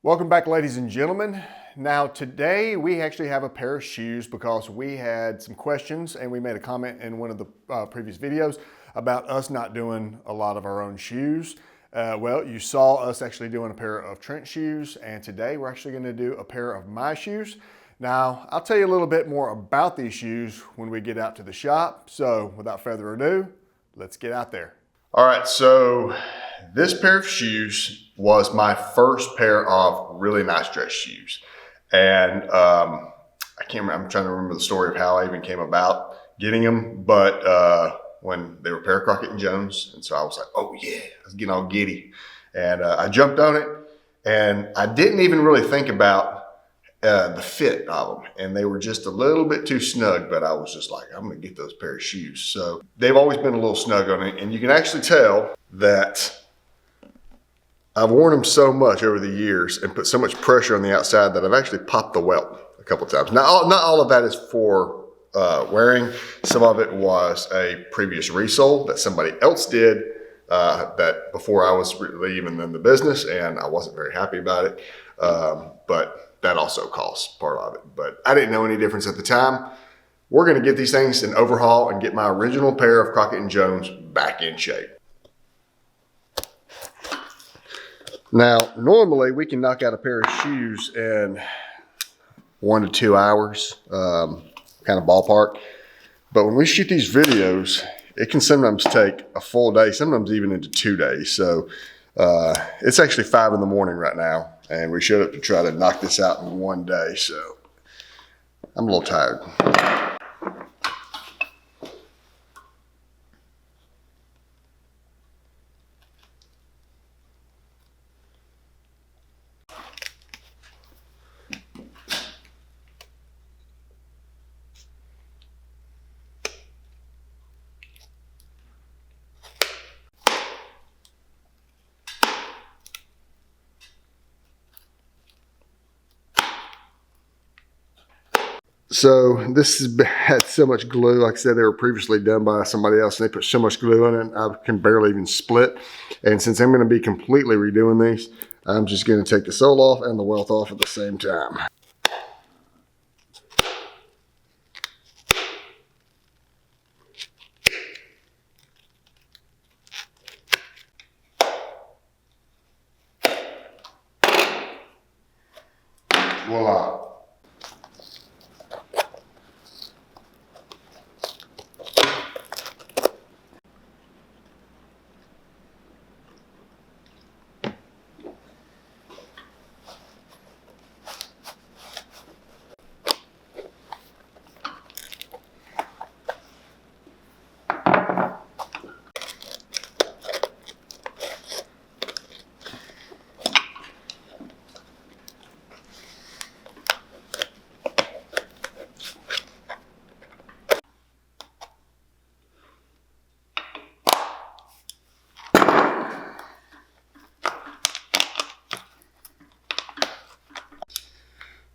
Welcome back, ladies and gentlemen. Now today we actually have a pair of shoes because we had some questions and we made a comment in one of the previous videos about us not doing a lot of our own shoes. Well, you saw us actually doing a pair of Trent shoes, and today we're actually going to do a pair of my shoes. Now, I'll tell you a little bit more about these shoes when we get out to the shop. So without further ado, let's get out there. All right, so this pair of shoes was my first pair of really nice dress shoes. And I can't remember, I'm trying to remember the story of how I even came about getting them, but when they were a pair of Crockett and Jones. And so I was like, oh yeah, I was getting all giddy. And I jumped on it, and I didn't even really think about the fit of them. And they were just a little bit too snug, but I was just like, I'm gonna get those pair of shoes. So they've always been a little snug on it. And you can actually tell that I've worn them so much over the years and put so much pressure on the outside that I've actually popped the welt a couple of times. Now, not all of that is for wearing. Some of it was a previous resole that somebody else did that before I was really even in the business, and I wasn't very happy about it. But that also costs part of it. But I didn't know any difference at the time. We're gonna get these things and overhaul and get my original pair of Crockett and Jones back in shape. Now, normally we can knock out a pair of shoes in 1 to 2 hours, kind of ballpark. But when we shoot these videos, it can sometimes take a full day, sometimes even into 2 days. So it's actually 5 in the morning right now, and we showed up to try to knock this out in 1 day. So I'm a little tired. So this has had so much glue. Like I said, they were previously done by somebody else, and they put so much glue in it, I can barely even split. And since I'm going to be completely redoing these, I'm just going to take the sole off and the welt off at the same time. Voila.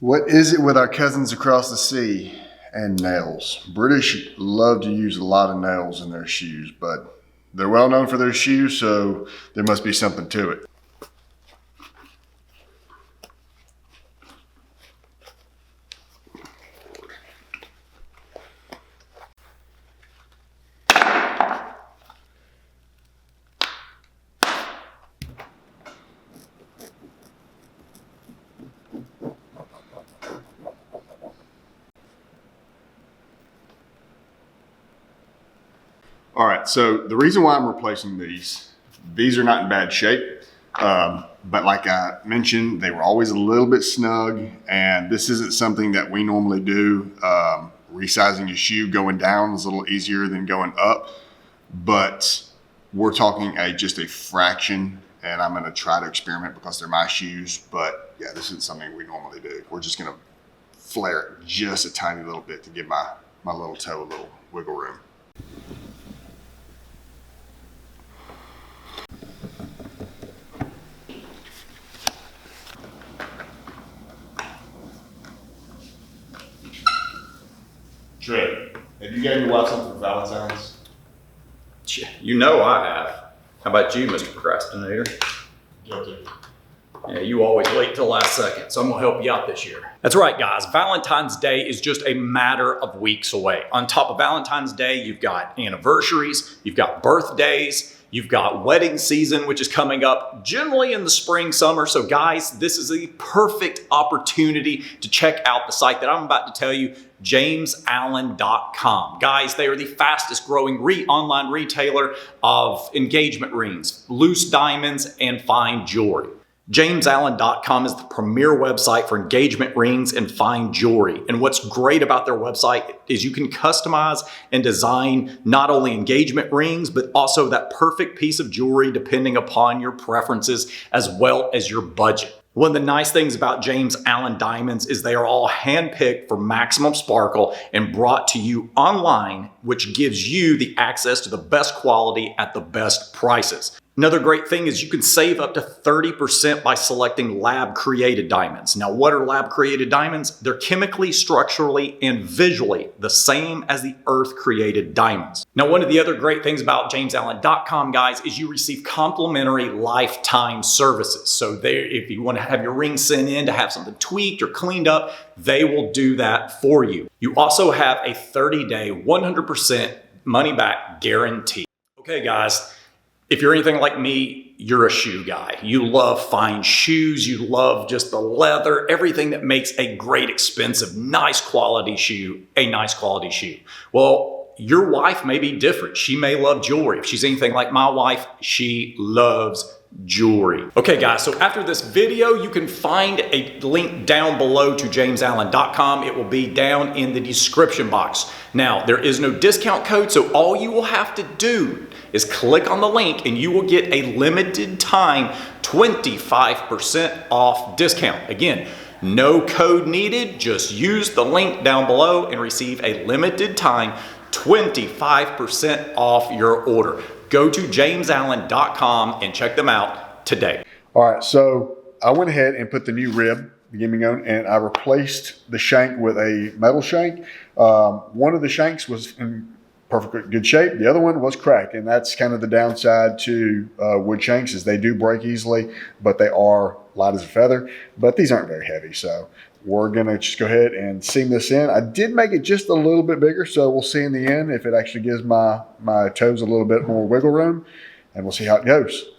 What is it with our cousins across the sea and nails? British love to use a lot of nails in their shoes, but they're well known for their shoes, so there must be something to it. All right, so the reason why I'm replacing these are not in bad shape, but like I mentioned, they were always a little bit snug, and this isn't something that we normally do. Resizing a shoe going down is a little easier than going up, but we're talking just a fraction, and I'm gonna try to experiment because they're my shoes, but yeah, this isn't something we normally do. We're just gonna flare it just a tiny little bit to give my little toe a little wiggle room. Trent, have you got your wife something for Valentine's? You know I have. How about you, Mr. Procrastinator? Guilty. Yeah, you always wait till the last second, so I'm gonna help you out this year. That's right, guys. Valentine's Day is just a matter of weeks away. On top of Valentine's Day, you've got anniversaries, you've got birthdays, you've got wedding season, which is coming up generally in the spring, summer. So guys, this is a perfect opportunity to check out the site that I'm about to tell you, JamesAllen.com. Guys, they are the fastest growing online retailer of engagement rings, loose diamonds, and fine jewelry. JamesAllen.com is the premier website for engagement rings and fine jewelry. And what's great about their website is you can customize and design not only engagement rings, but also that perfect piece of jewelry depending upon your preferences as well as your budget. One of the nice things about James Allen diamonds is they are all handpicked for maximum sparkle and brought to you online, which gives you the access to the best quality at the best prices. Another great thing is you can save up to 30% by selecting lab-created diamonds. Now, what are lab-created diamonds? They're chemically, structurally, and visually the same as the Earth-created diamonds. Now, one of the other great things about JamesAllen.com, guys, is you receive complimentary lifetime services. So if you want to have your ring sent in to have something tweaked or cleaned up, they will do that for you. You also have a 30-day, 100% money-back guarantee. Okay, guys. If you're anything like me, you're a shoe guy. You love fine shoes. You love just the leather, everything that makes a great, expensive, nice quality shoe, a nice quality shoe. Well, your wife may be different. She may love jewelry. If she's anything like my wife, she loves jewelry. Okay, guys, so after this video, you can find a link down below to JamesAllen.com. It will be down in the description box. Now, there is no discount code, so all you will have to do is click on the link and you will get a limited time 25% off discount. Again, no code needed. Just use the link down below and receive a limited time 25% off your order. Go to JamesAllen.com and check them out today. All right, so I went ahead and put the new rib, the gimming on, and I replaced the shank with a metal shank. One of the shanks was in perfect good shape. The other one was cracked, and that's kind of the downside to wood shanks is they do break easily, but they are light as a feather. But these aren't very heavy, so we're gonna just go ahead and seam this in. I did make it just a little bit bigger, so we'll see in the end if it actually gives my toes a little bit more wiggle room, and we'll see how it goes.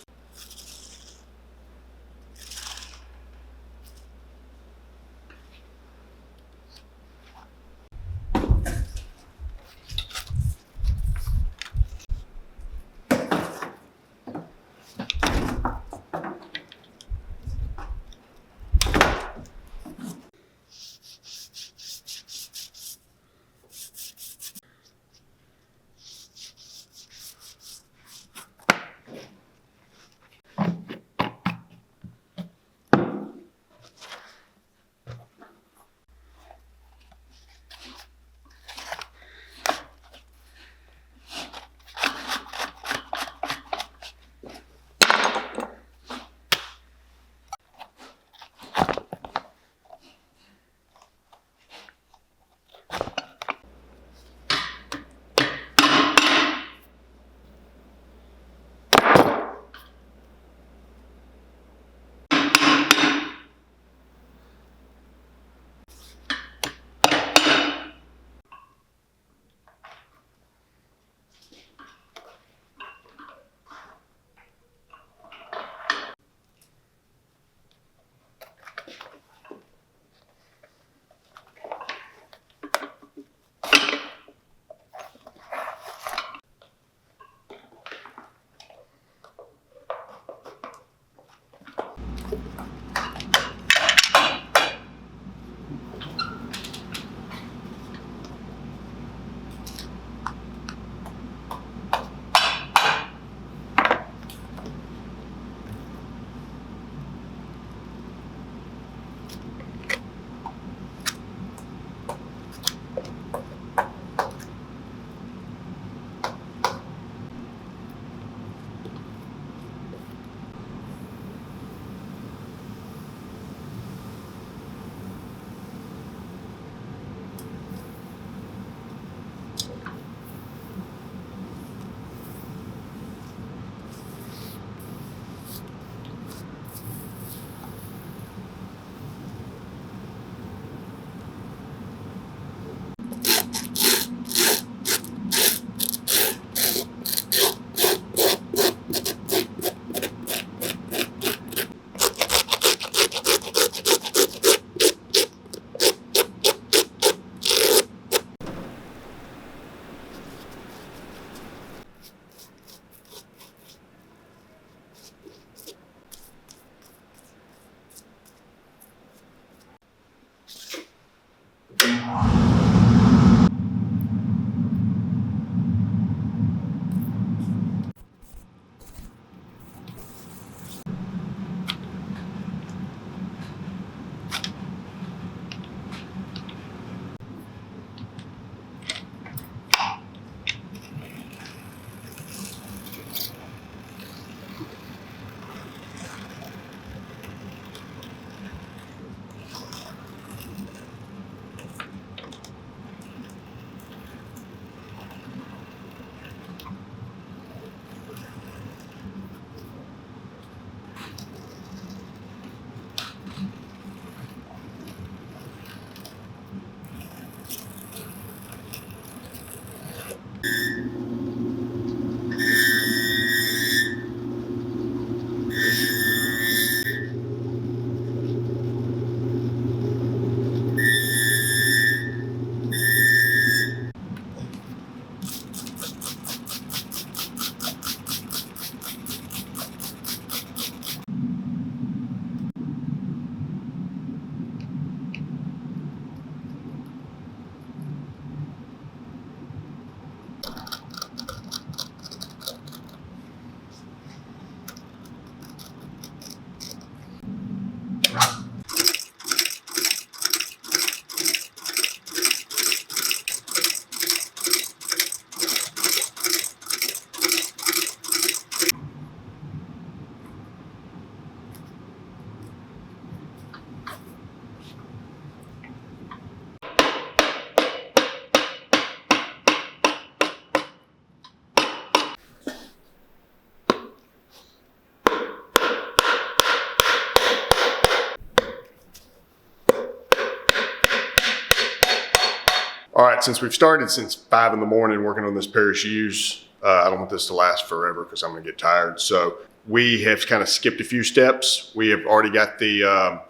since we've started since 5 in the morning working on this pair of shoes, I don't want this to last forever because I'm gonna get tired. So we have kind of skipped a few steps. We have already got the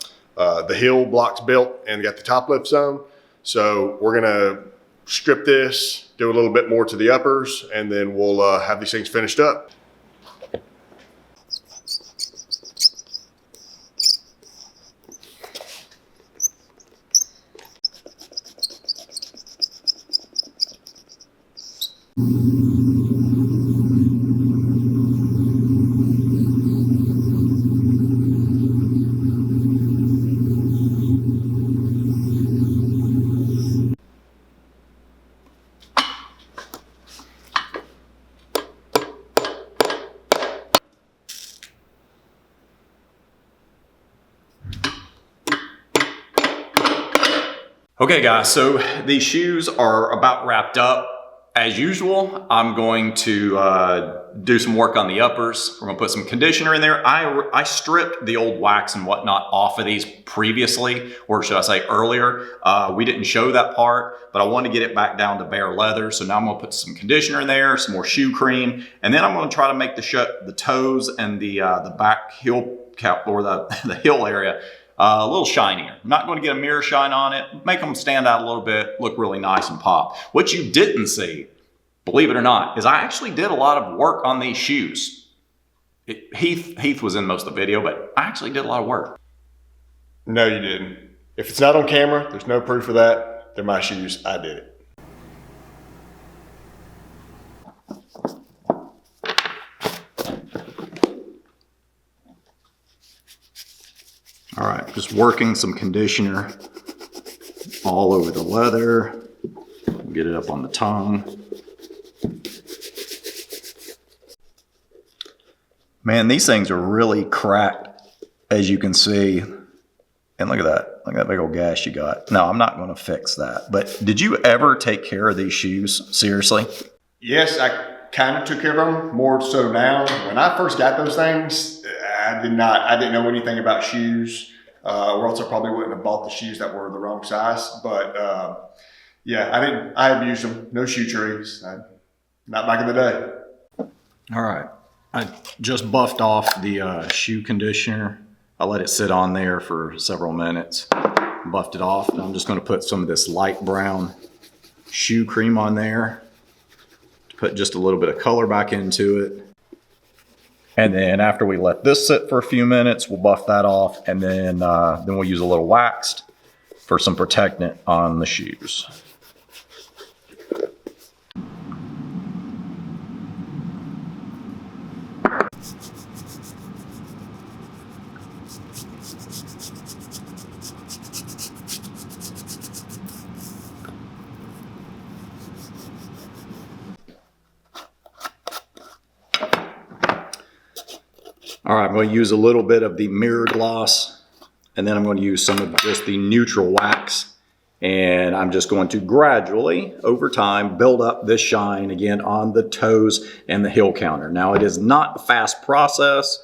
heel blocks built and got the top lift zone. So we're gonna strip this, do a little bit more to the uppers, and then we'll have these things finished up. Okay guys, so these shoes are about wrapped up. As usual, I'm going to do some work on the uppers. We're gonna put some conditioner in there. I stripped the old wax and whatnot off of these previously, or should I say earlier. We didn't show that part, but I want to get it back down to bare leather. So now I'm gonna put some conditioner in there, some more shoe cream, and then I'm gonna try to make the toes and the back heel cap, or the heel area, a little shinier. I'm not going to get a mirror shine on it, make them stand out a little bit, look really nice and pop. What you didn't see, believe it or not, is I actually did a lot of work on these shoes. Heath was in most of the video, but I actually did a lot of work. No, you didn't. If it's not on camera, there's no proof of that. They're my shoes, I did it. All right, just working some conditioner all over the leather. Get it up on the tongue. Man, these things are really cracked, as you can see. And look at that. Look at that big old gash you got. No, I'm not going to fix that. But did you ever take care of these shoes? Seriously? Yes, I kind of took care of them, more so now. When I first got those things, I didn't know anything about shoes, or else I probably wouldn't have bought the shoes that were the wrong size. But yeah, I have used them. No shoe trees. Not back in the day. All right. I just buffed off the shoe conditioner. I let it sit on there for several minutes, buffed it off. And I'm just going to put some of this light brown shoe cream on there to put just a little bit of color back into it. And then after we let this sit for a few minutes, we'll buff that off, and then we'll use a little waxed for some protectant on the shoes. All right, I'm going to use a little bit of the mirror gloss, and then I'm going to use some of just the neutral wax, and I'm just going to gradually, over time, build up this shine again on the toes and the heel counter. Now, it is not a fast process.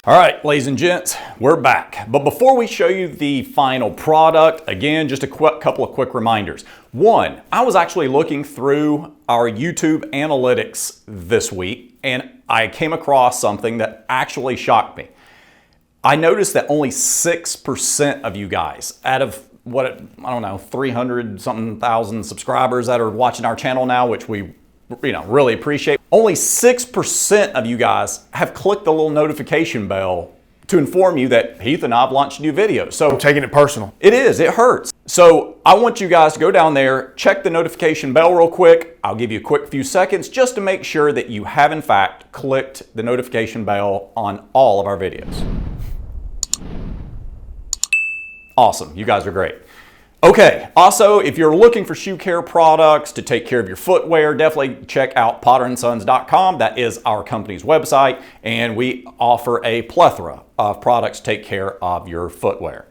All right, ladies and gents, we're back. But before we show you the final product, again, just a couple of quick reminders. One, I was actually looking through our YouTube analytics this week, and I came across something that actually shocked me. I noticed that only 6% of you guys, out of I don't know, 300 something thousand subscribers that are watching our channel now, which we really appreciate. Only 6% of you guys have clicked the little notification bell to inform you that Heath and I have launched new videos. So I'm taking it personal. It is, it hurts. So I want you guys to go down there, check the notification bell real quick. I'll give you a quick few seconds just to make sure that you have in fact clicked the notification bell on all of our videos. Awesome, you guys are great. Okay, also, if you're looking for shoe care products to take care of your footwear, definitely check out potterandsons.com. That is our company's website, and we offer a plethora of products to take care of your footwear.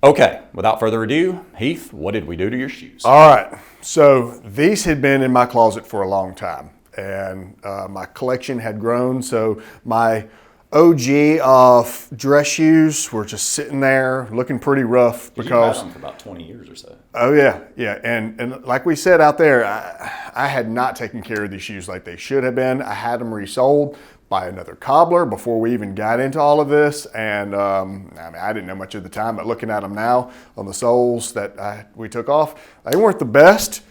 Okay, without further ado, Heath, what did we do to your shoes? All right, so these had been in my closet for a long time, and my collection had grown, so my OG of dress shoes were just sitting there looking pretty rough because You've had them for about 20 years or so. Oh yeah, yeah, and like we said out there, I had not taken care of these shoes like they should have been. I had them resoled by another cobbler before we even got into all of this, and I mean, I didn't know much at the time, but looking at them now on the soles that we took off, they weren't the best,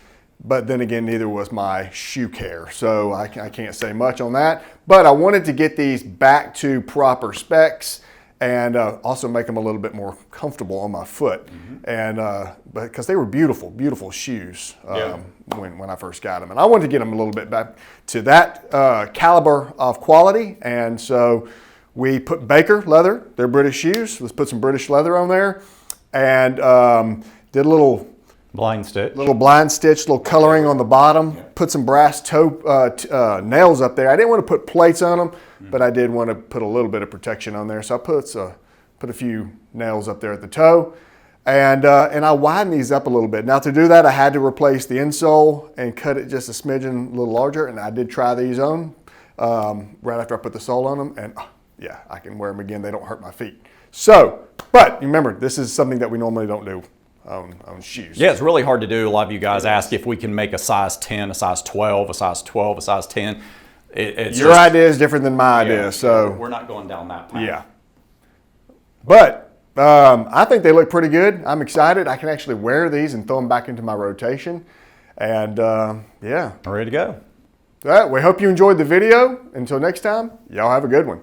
but then again, neither was my shoe care, so I can't say much on that. But I wanted to get these back to proper specs and also make them a little bit more comfortable on my foot, and because they were beautiful, beautiful shoes when I first got them, and I wanted to get them a little bit back to that caliber of quality, and so we put Baker leather, they're British shoes. Let's put some British leather on there, and did a little blind stitch, little coloring on the bottom. Put some brass toe nails up there. I didn't want to put plates on them, but I did want to put a little bit of protection on there. So I put a few nails up there at the toe, and I widened these up a little bit. Now to do that, I had to replace the insole and cut it just a smidgen, a little larger. And I did try these on right after I put the sole on them, and yeah, I can wear them again. They don't hurt my feet. So, but remember, this is something that we normally don't do on shoes. Yeah, it's really hard to do. A lot of you guys ask if we can make a size 10, a size 12, a size 12, a size 10. Your idea is different than my idea, so we're not going down that path. Yeah. But I think they look pretty good. I'm excited. I can actually wear these and throw them back into my rotation. And yeah. Ready to go. All right, we hope you enjoyed the video. Until next time, y'all have a good one.